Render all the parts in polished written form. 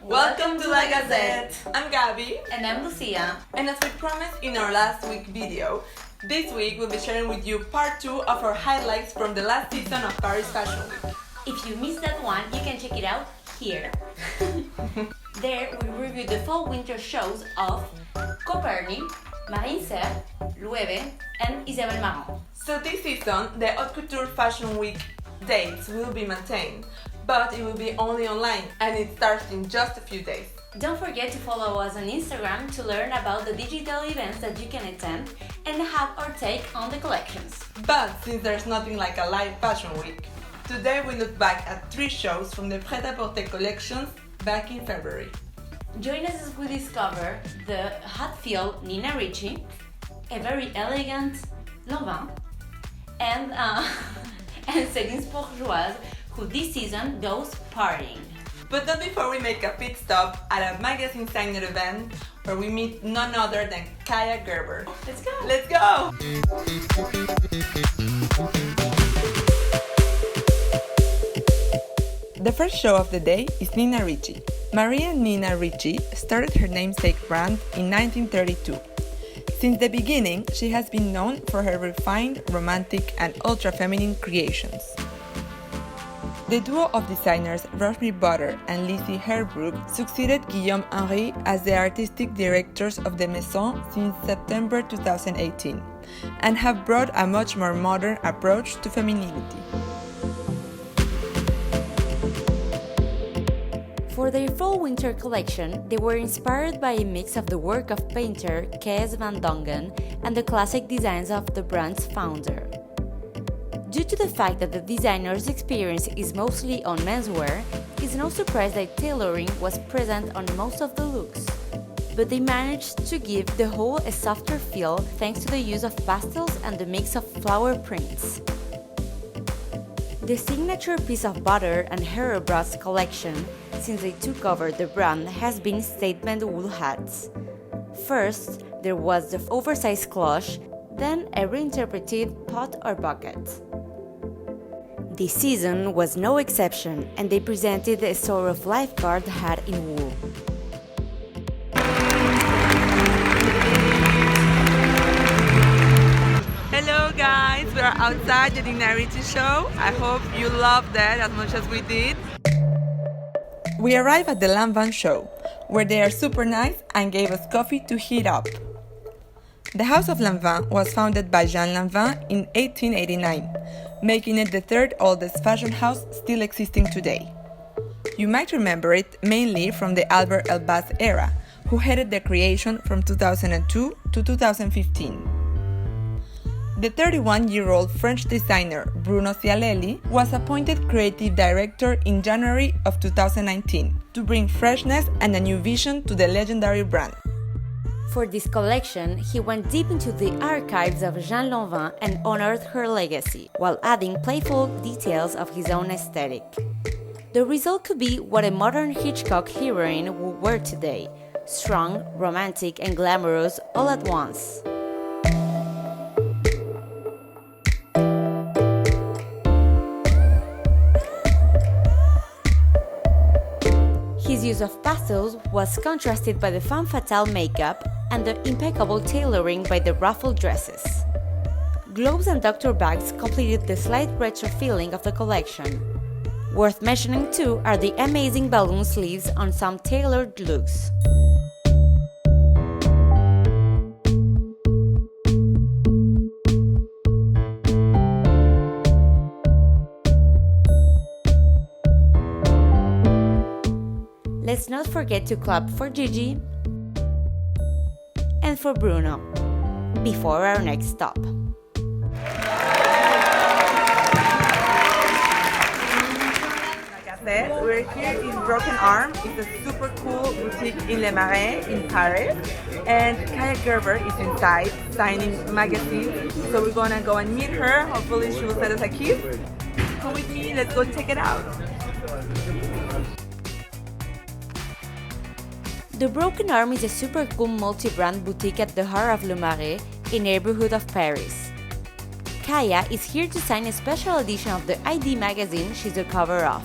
Welcome to La Gazette! I'm Gabi. And I'm Lucía. And as we promised in our last week video, this week we'll be sharing with you part 2 of our highlights from the last season of Paris Fashion Week. If you missed that one, you can check it out here. There we review the fall-winter shows of Copernic, Marine Serre, Loewe, and Isabelle Marant. So this season, the Haute Couture Fashion Week dates will be maintained, but it will be only online and it starts in just a few days. Don't forget to follow us on Instagram to learn about the digital events that you can attend and have our take on the collections. But since there's nothing like a live fashion week, today we look back at 3 shows from the Pret-a-Porter collections back in February. Join us as we discover the Hatfield Nina Ricci, a very elegant Lanvin, and Celine's Bourgeoise, who this season goes partying. But not before we make a pit stop at a magazine signing event where we meet none other than Kaia Gerber. Let's go! Let's go! The first show of the day is Nina Ricci. Maria Nina Ricci started her namesake brand in 1932. Since the beginning, she has been known for her refined, romantic, and ultra-feminine creations. The duo of designers Rosemary Butter and Lizzie Herbrook succeeded Guillaume Henry as the artistic directors of the Maison since September 2018 and have brought a much more modern approach to femininity. For their fall-winter collection, they were inspired by a mix of the work of painter Kees van Dongen and the classic designs of the brand's founder. Due to the fact that the designer's experience is mostly on menswear, it's no surprise that tailoring was present on most of the looks. But they managed to give the whole a softer feel thanks to the use of pastels and the mix of flower prints. The signature piece of Butter and Herbrook's collection, since they took over the brand, has been statement wool hats. First, there was the oversized cloche, then a reinterpreted pot or bucket. This season was no exception, and they presented a sort of lifeguard hat in wool. Hello guys, we are outside the Nina Ricci show. I hope you loved that as much as we did. We arrived at the Lanvin show, where they are super nice and gave us coffee to heat up. The House of Lanvin was founded by Jean Lanvin in 1889, making it the third oldest fashion house still existing today. You might remember it mainly from the Albert Elbaz era, who headed the creation from 2002 to 2015. The 31-year-old French designer Bruno Cialelli was appointed creative director in January of 2019 to bring freshness and a new vision to the legendary brand. For this collection, he went deep into the archives of Jean Lanvin and honored her legacy, while adding playful details of his own aesthetic. The result could be what a modern Hitchcock heroine would wear today: strong, romantic, and glamorous all at once. His use of pastels was contrasted by the femme fatale makeup and the impeccable tailoring by the ruffled dresses. Globes and doctor bags completed the slight retro feeling of the collection. Worth mentioning too are the amazing balloon sleeves on some tailored looks. Let's not forget to clap for Gigi and for Bruno before our next stop. Gazette. We're here in Broken Arm. It's a super cool boutique in Le Marais in Paris. And Kaia Gerber is inside signing magazines. So we're gonna go and meet her. Hopefully she will send us a kiss. Come with me, let's go check it out. The Broken Arm is a super cool multi-brand boutique at the heart of Le Marais, a neighborhood of Paris. Kaia is here to sign a special edition of the ID magazine she's the cover of.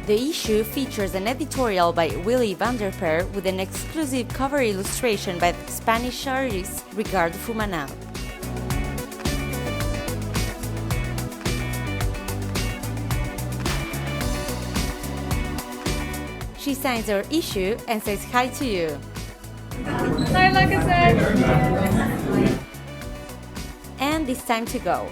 The issue features an editorial by Willy van der Per with an exclusive cover illustration by the Spanish artist Ricardo Fumanal. She signs her issue and says hi to you. Hi, LAGAZETTE! And it's time to go.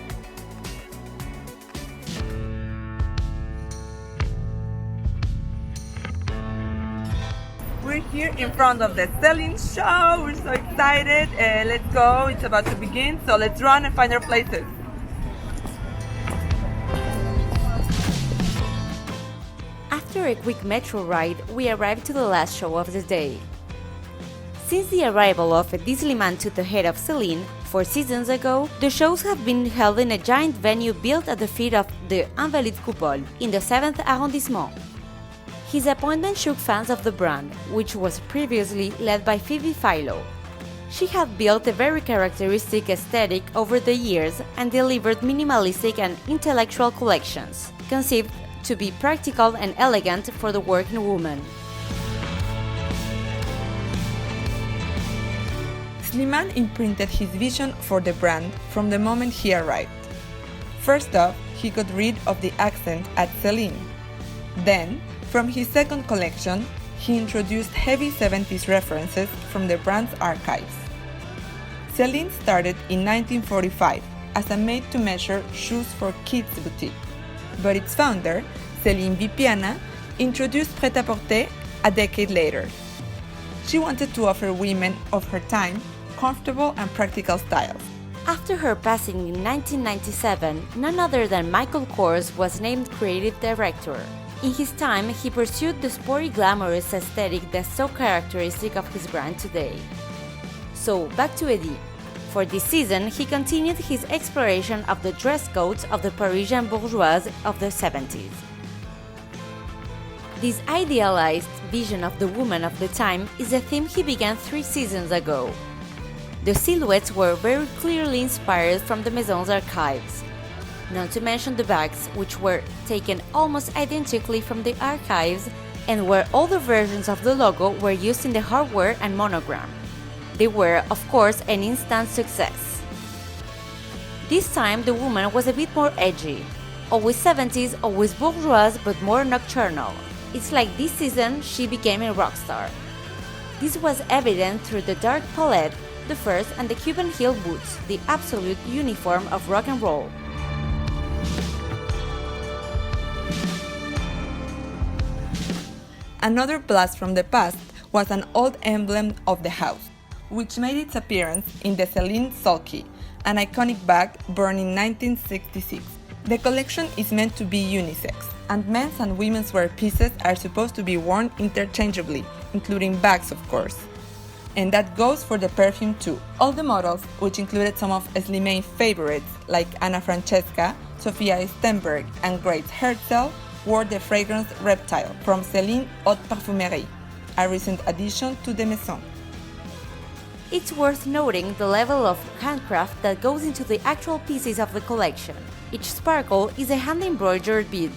We're here in front of the Celine show. We're so excited. Let's go. It's about to begin. So let's run and find our places. After a quick metro ride, we arrived to the last show of the day. Since the arrival of a Disneyland to the head of Celine 4 seasons ago, the shows have been held in a giant venue built at the feet of the Invalides Coupole in the 7th arrondissement. His appointment shook fans of the brand, which was previously led by Phoebe Philo. She had built a very characteristic aesthetic over the years and delivered minimalistic and intellectual collections, conceived to be practical and elegant for the working woman. Slimane imprinted his vision for the brand from the moment he arrived. First off, he got rid of the accent at Celine. Then, from his second collection, he introduced heavy 70s references from the brand's archives. Celine started in 1945 as a made-to-measure shoes for kids boutique, but its founder, Celine Vipiana, introduced prêt-à-porter a decade later. She wanted to offer women of her time comfortable and practical styles. After her passing in 1997, none other than Michael Kors was named creative director. In his time, he pursued the sporty glamorous aesthetic that's so characteristic of his brand today. So, back to Eddie. For this season, he continued his exploration of the dress codes of the Parisian bourgeoisie of the 70s. This idealized vision of the woman of the time is a theme he began 3 seasons ago. The silhouettes were very clearly inspired from the Maison's archives. Not to mention the bags, which were taken almost identically from the archives and where all the versions of the logo were used in the hardware and monogram. They were, of course, an instant success. This time the woman was a bit more edgy. Always 70s, always bourgeois, but more nocturnal. It's like this season she became a rock star. This was evident through the dark palette, the furs and the Cuban heel boots, the absolute uniform of rock and roll. Another blast from the past was an old emblem of the house, which made its appearance in the Celine Sulky, an iconic bag born in 1966. The collection is meant to be unisex, and men's and women's wear pieces are supposed to be worn interchangeably, including bags of course. And that goes for the perfume too. All the models, which included some of Slimane's favorites like Anna Francesca, Sophia Stenberg and Grace Herzel, wore the fragrance Reptile from Celine Haute Parfumerie, a recent addition to the Maison. It's worth noting the level of handcraft that goes into the actual pieces of the collection. Each sparkle is a hand-embroidered bead.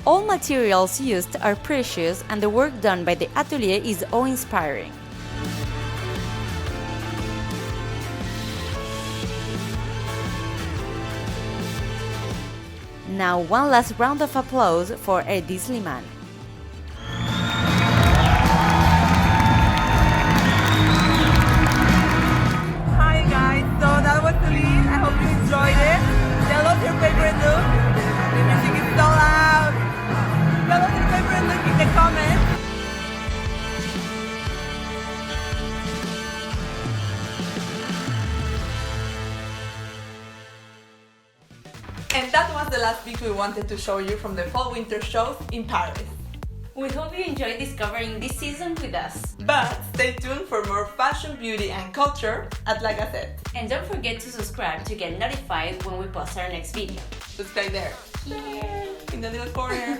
All materials used are precious and the work done by the atelier is awe-inspiring. Now one last round of applause for Eddie Slimane. Hi guys, so that was Celine. I hope you enjoyed it. Tell us your favorite look. The music is so loud. Tell us your favorite look in the comments. And that was the last pic we wanted to show you from the fall-winter shows in Paris. We hope you enjoyed discovering this season with us. But stay tuned for more fashion, beauty and culture at La Gazette. And don't forget to subscribe to get notified when we post our next video. Subscribe there. Here. In the little corner.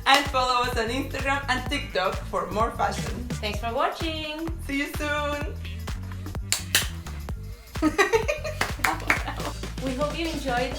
And follow us on Instagram and TikTok for more fashion. Thanks for watching. See you soon. We hope you enjoyed.